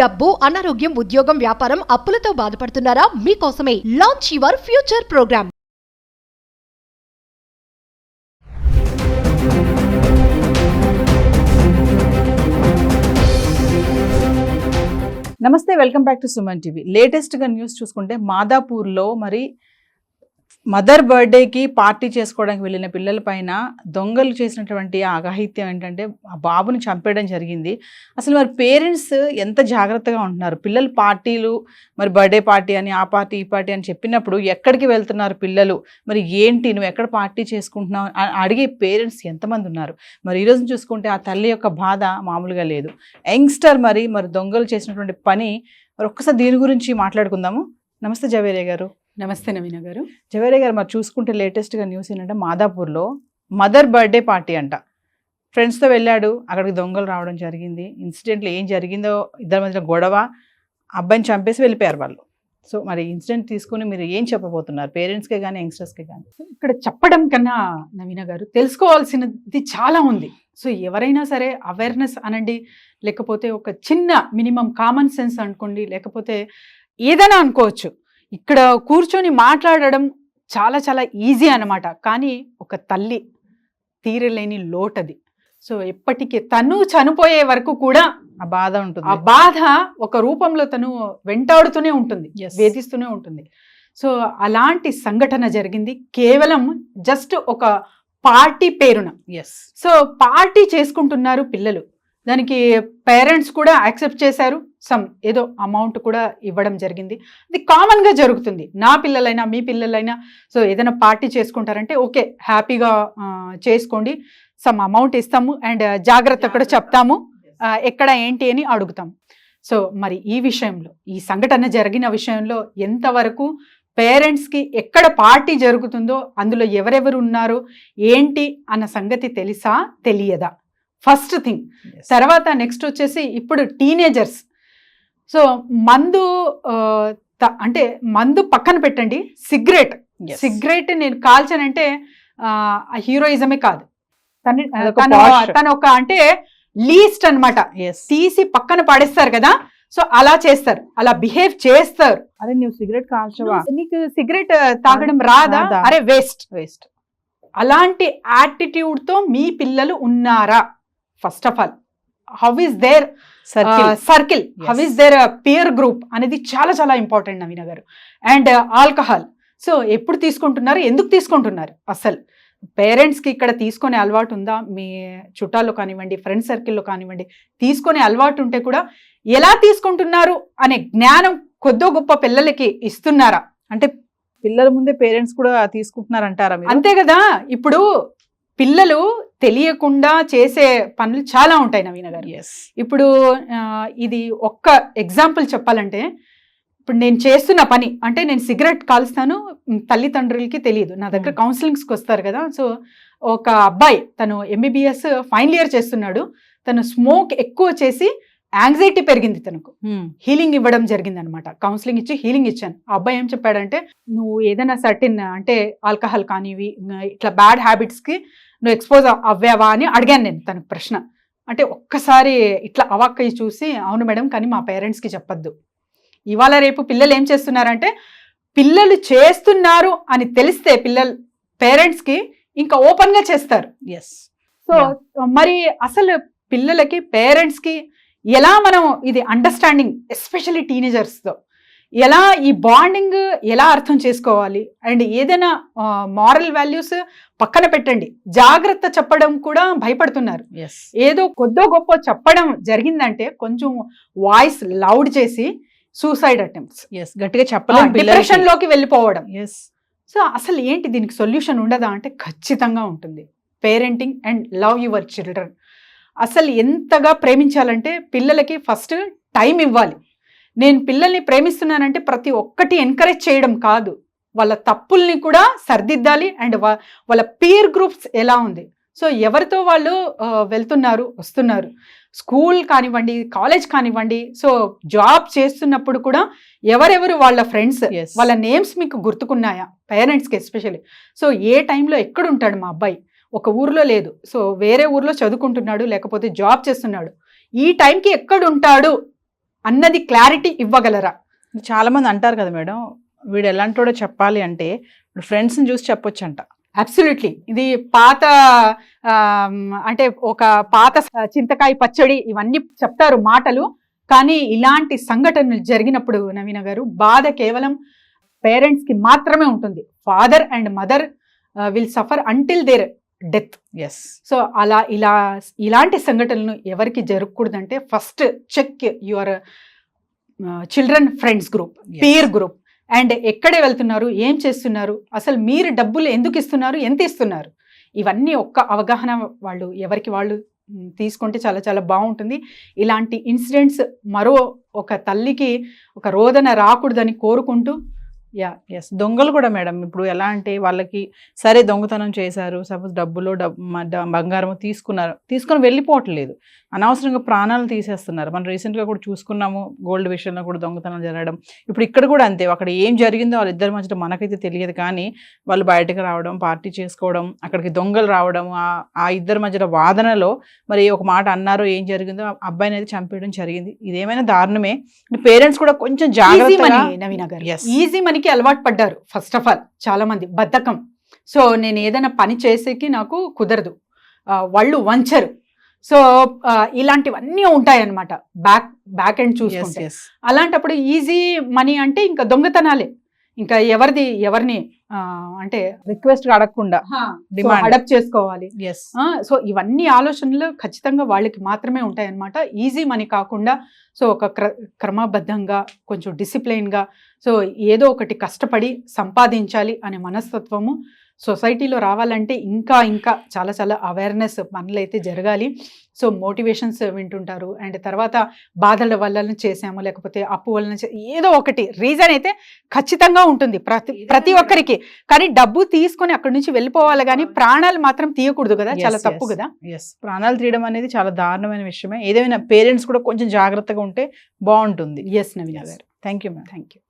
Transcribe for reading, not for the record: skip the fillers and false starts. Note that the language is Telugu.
డబ్బు, అనారోగ్యం, ఉద్యోగం, వ్యాపారం, అప్పులతో బాధపడుతున్నారా? మీకోసమే లాంచ్ యువర్ ఫ్యూచర్ ప్రోగ్రామ్. నమస్తే, welcome back to Suman TV. లేటెస్ట్గా న్యూస్ చూసుకుంటే మాదాపూర్లో మరి మదర్ బర్త్డేకి పార్టీ చేసుకోవడానికి వెళ్ళిన పిల్లల పైన దొంగలు చేసినటువంటి అఘాయిత్యం ఏంటంటే ఆ బాబుని చంపేయడం జరిగింది. అసలు మరి పేరెంట్స్ ఎంత జాగ్రత్తగా ఉంటున్నారు? పిల్లలు పార్టీలు, మరి బర్త్డే పార్టీ అని, ఆ పార్టీ ఈ పార్టీ అని చెప్పినప్పుడు ఎక్కడికి వెళ్తున్నారు పిల్లలు, మరి ఏంటి నువ్వు ఎక్కడ పార్టీ చేసుకుంటున్నావు అని అడిగే పేరెంట్స్ ఎంతమంది ఉన్నారు? మరి ఈరోజు చూసుకుంటే ఆ తల్లి యొక్క బాధ మామూలుగా లేదు. యంగ్స్టర్ మరి దొంగలు చేసినటువంటి పని, మరి ఒక్కసారి దీని గురించి మాట్లాడుకుందాము. నమస్తే జవేరియా గారు. నమస్తే నవీన గారు. జవేరియా గారు, మరి చూసుకుంటే లేటెస్ట్గా న్యూస్ ఏంటంటే మాదాపూర్లో మదర్ బర్త్డే పార్టీ అంట. ఫ్రెండ్స్తో వెళ్ళాడు, అక్కడికి దొంగలు రావడం జరిగింది. ఇన్సిడెంట్లో ఏం జరిగిందో, ఇద్దరి మధ్య గొడవ, అబ్బాయిని చంపేసి వెళ్ళిపోయారు వాళ్ళు. సో మరి ఇన్సిడెంట్ తీసుకుని మీరు ఏం చెప్పబోతున్నారు పేరెంట్స్కే కానీ యంగ్స్టర్స్కే కానీ? ఇక్కడ చెప్పడం కన్నా నవీన గారు, తెలుసుకోవాల్సినది చాలా ఉంది. సో ఎవరైనా సరే అవేర్నెస్ అనండి, లేకపోతే ఒక చిన్న మినిమం కామన్ సెన్స్ అనుకోండి, లేకపోతే ఏదైనా అనుకోవచ్చు. ఇక్కడ కూర్చొని మాట్లాడడం చాలా చాలా ఈజీ అన్నమాట. కానీ ఒక తల్లి తీరలేని లోటది. సో ఎప్పటికీ తను చనిపోయే వరకు కూడా ఆ బాధ ఉంటుంది. ఆ బాధ ఒక రూపంలో తను వెంటాడుతూనే ఉంటుంది, వేధిస్తూనే ఉంటుంది. సో అలాంటి సంఘటన జరిగింది కేవలం జస్ట్ ఒక పార్టీ పేరున. సో పార్టీ చేసుకుంటున్నారు పిల్లలు, దానికి పేరెంట్స్ కూడా యాక్సెప్ట్ చేశారు. ఏదో అమౌంట్ కూడా ఇవ్వడం జరిగింది. అది కామన్గా జరుగుతుంది. నా పిల్లలైనా మీ పిల్లలైనా సో ఏదైనా పార్టీ చేసుకుంటారంటే ఓకే, హ్యాపీగా చేసుకోండి, సమ్ అమౌంట్ ఇస్తాము అండ్ జాగ్రత్త కూడా చెప్తాము, ఎక్కడ ఏంటి అని అడుగుతాము. సో మరి ఈ విషయంలో, ఈ సంఘటన జరిగిన విషయంలో ఎంతవరకు పేరెంట్స్కి ఎక్కడ పార్టీ జరుగుతుందో, అందులో ఎవరెవరు ఉన్నారు ఏంటి అన్న సంగతి తెలుసా తెలియదా, ఫస్ట్ థింగ్. తర్వాత నెక్స్ట్ వచ్చేసి ఇప్పుడు టీనేజర్స్. సో మందు అంటే మందు పక్కన పెట్టండి, సిగరెట్ నేను కాల్చానంటే హీరోయిజమే కాదు, తను ఒక అంటే లీస్ట్ అనమాట, తీసి పక్కన పడేస్తారు కదా. సో అలా చేస్తారు, అలా బిహేవ్ చేస్తారు. అదే నువ్వు సిగరెట్ కాల్చవా, నీకు సిగరెట్ తాగడం రాదా, అరే వేస్ట్. అలాంటి యాటిట్యూడ్తో మీ పిల్లలు ఉన్నారా? First of all, how is their circle, how is their peer group అనేది చాలా చాలా ఇంపార్టెంట్ నవీన గారు. అండ్ ఆల్కహాల్, సో ఎప్పుడు తీసుకుంటున్నారు, ఎందుకు తీసుకుంటున్నారు? అసలు పేరెంట్స్కి ఇక్కడ తీసుకునే అలవాటు ఉందా? మీ చుట్టాల్లో కానివ్వండి, ఫ్రెండ్ సర్కిల్లో కానివ్వండి, తీసుకునే అలవాటు ఉంటే కూడా ఎలా తీసుకుంటున్నారు అనే జ్ఞానం కొద్దో గొప్ప పిల్లలకి ఇస్తున్నారా? అంటే పిల్లల ముందే పేరెంట్స్ కూడా తీసుకుంటున్నారంటారా? అంతే కదా. ఇప్పుడు పిల్లలు తెలియకుండా చేసే పనులు చాలా ఉంటాయి నవీన గారు. ఇప్పుడు ఇది ఒక్క ఎగ్జాంపుల్ చెప్పాలంటే, ఇప్పుడు నేను చేస్తున్న పని అంటే నేను సిగరెట్ కాలుస్తాను, తల్లిదండ్రులకి తెలియదు. నా దగ్గర కౌన్సిలింగ్స్కి వస్తారు కదా. సో ఒక అబ్బాయి, తను MBBS ఫైనల్ ఇయర్ చేస్తున్నాడు, తను స్మోక్ ఎక్కువ చేసి యాంగ్జైటీ పెరిగింది, తనకు హీలింగ్ ఇవ్వడం జరిగింది అనమాట. కౌన్సిలింగ్ ఇచ్చి హీలింగ్ ఇచ్చాను. ఆ అబ్బాయి ఏం చెప్పాడంటే, నువ్వు ఏదైనా సర్టిన్ అంటే ఆల్కహాల్ కానివి ఇట్లా బ్యాడ్ హ్యాబిట్స్కి నువ్వు ఎక్స్పోజ్ అవ్వావా అని అడిగాను నేను తనకు ప్రశ్న. అంటే ఒక్కసారి ఇట్లా అవాక్కయ్యి చూసి, అవును మేడం, కానీ మా పేరెంట్స్కి చెప్పొద్దు. ఇవాళ రేపు పిల్లలు ఏం చేస్తున్నారంటే, పిల్లలు చేస్తున్నారు అని తెలిస్తే పేరెంట్స్కి ఇంకా ఓపెన్గా చేస్తారు. సో మరి అసలు పిల్లలకి పేరెంట్స్కి ఎలా మనం ఇది అండర్స్టాండింగ్, ఎస్పెషల్లీ టీనేజర్స్తో ఎలా ఈ బాండింగ్ ఎలా అర్థం చేసుకోవాలి, అండ్ ఏదైనా మారల్ వాల్యూస్ పక్కన పెట్టండి, జాగ్రత్త చెప్పడం కూడా భయపడుతున్నారు. ఏదో కొద్దో గొప్ప చెప్పడం జరిగిందంటే కొంచెం వాయిస్ లౌడ్ చేసి సూసైడ్ అటెంప్ట్స్, గట్టిగా చెప్పడం, డిప్రెషన్ లోకి వెళ్ళిపోవడం. సో అసలు ఏంటి దీనికి సొల్యూషన్ ఉండదా అంటే ఖచ్చితంగా ఉంటుంది. Parenting and love your children. అసలు ఎంతగా ప్రేమించాలంటే పిల్లలకి ఫస్ట్ టైం ఇవ్వాలి. నేను పిల్లల్ని ప్రేమిస్తున్నానంటే ప్రతి ఒక్కటి ఎంకరేజ్ చేయడం కాదు, వాళ్ళ తప్పుల్ని కూడా సరిదిద్దాలి. అండ్ వాళ్ళ పీర్ గ్రూప్స్ ఎలా ఉంది, సో ఎవరితో వాళ్ళు వెళ్తున్నారు వస్తున్నారు, స్కూల్ కానివ్వండి, కాలేజ్ కానివ్వండి, సో జాబ్ చేస్తున్నప్పుడు కూడా ఎవరెవరు వాళ్ళ ఫ్రెండ్స్, వాళ్ళ నేమ్స్ మీకు గుర్తుకున్నాయా? పేరెంట్స్కి ఎస్పెషల్లీ. సో ఏ టైంలో ఎక్కడుంటాడు మా అబ్బాయి, ఒక ఊర్లో లేదు, సో వేరే ఊర్లో చదువుకుంటున్నాడు, లేకపోతే జాబ్ చేస్తున్నాడు, ఈ టైంకి ఎక్కడుంటాడు అన్నది క్లారిటీ ఇవ్వగలరా? చాలా మంది అంటారు కదా మేడం, వీడు ఎలాంటోడో చెప్పాలి అంటే ఫ్రెండ్స్ని చూసి చెప్పొచ్చంట. అబ్సల్యూట్లీ. ఇది పాత అంటే ఒక పాత చింతకాయ పచ్చడి ఇవన్నీ చెప్తారు మాటలు, కానీ ఇలాంటి సంఘటనలు జరిగినప్పుడు నవీన గారు బాధ కేవలం పేరెంట్స్ కి మాత్రమే ఉంటుంది. Father and mother will suffer until their death. Yes. So ఇలాంటి సంఘటనలు ఎవరికి జరగకూడదంటే first check your children friends group, peer group, and ఎక్కడే వెళ్తున్నారు, ఏం చేస్తున్నారు, అసలు మీరు డబ్బులు ఎందుకు ఇస్తున్నారు, ఎంత ఇస్తున్నారు, ఇవన్నీ ఒక్క అవగాహన వాళ్ళు ఎవరికి వాళ్ళు తీసుకుంటే చాలా చాలా బాగుంటుంది. ఇలాంటి ఇన్సిడెంట్స్ మరో ఒక తల్లికి ఒక రోదన రాకూడదని కోరుకుంటూ. ఎస్. దొంగలు కూడా మేడం ఇప్పుడు ఎలా అంటే వాళ్ళకి సరే దొంగతనం చేశారు, సపోజ్ డబ్బులు బంగారం తీసుకొని వెళ్ళిపోవట్లేదు, అనవసరంగా ప్రాణాలు తీసేస్తున్నారు. మనం రీసెంట్గా కూడా చూసుకున్నాము, గోల్డ్ విషయంలో కూడా దొంగతనం జరగడం. ఇప్పుడు ఇక్కడ కూడా అంతే, అక్కడ ఏం జరిగిందో వాళ్ళిద్దరి మధ్యలో మనకైతే తెలియదు, కానీ వాళ్ళు బయటకు రావడం, పార్టీ చేసుకోవడం, అక్కడికి దొంగలు రావడం, ఆ ఇద్దరి మధ్యలో వాదనలో మరి ఒక మాట అన్నారో ఏం జరిగిందో అబ్బాయిని అయితే చంపేయడం జరిగింది. ఇదేమైనా దారుణమే. పేరెంట్స్ కూడా కొంచెం జాగ్రత్తగా. నవీన గారు ఈజీ మనకి అలవాటు పడ్డారు. ఫస్ట్ ఆఫ్ ఆల్ చాలా మంది బద్ధకం. సో నేను ఏదైనా పని చేసేకి నాకు కుదరదు, వాళ్ళు వంచరు. సో ఇలాంటివన్నీ ఉంటాయన్నమాట బ్యాక్ ఎండ్ చూసుకుంటే. అలాంటప్పుడు ఈజీ మనీ అంటే ఇంకా దొంగతనాలే, ఇంకా ఎవరిని అంటే రిక్వెస్ట్ అడగకుండా అడాప్ట్ చేసుకోవాలి. సో ఇవన్నీ ఆలోచనలు ఖచ్చితంగా వాళ్ళకి మాత్రమే ఉంటాయి అన్నమాట. ఈజీ మనీ కాకుండా సో ఒక క్రమబద్ధంగా కొంచెం డిసిప్లైన్గా సో ఏదో ఒకటి కష్టపడి సంపాదించాలి అనే మనస్తత్వము సొసైటీలో రావాలంటే ఇంకా ఇంకా చాలా చాలా అవేర్నెస్ పనులు అయితే జరగాలి. సో మోటివేషన్స్ వింటుంటారు, అండ్ తర్వాత బాధల వల్ల చేసాము, లేకపోతే అప్పు వలన ఏదో ఒకటి రీజన్ అయితే ఖచ్చితంగా ఉంటుంది ప్రతి ఒక్కరికి. కానీ డబ్బు తీసుకొని అక్కడి నుంచి వెళ్ళిపోవాలి, కానీ ప్రాణాలు మాత్రం తీయకూడదు కదా, చాలా తప్పు కదా. ప్రాణాలు తీయడం అనేది చాలా దారుణమైన విషయమే. ఏదైనా పేరెంట్స్ కూడా కొంచెం జాగ్రత్తగా ఉంటే బాగుంటుంది. ఎస్ నవీన గారు, thank you ma'am. Thank you.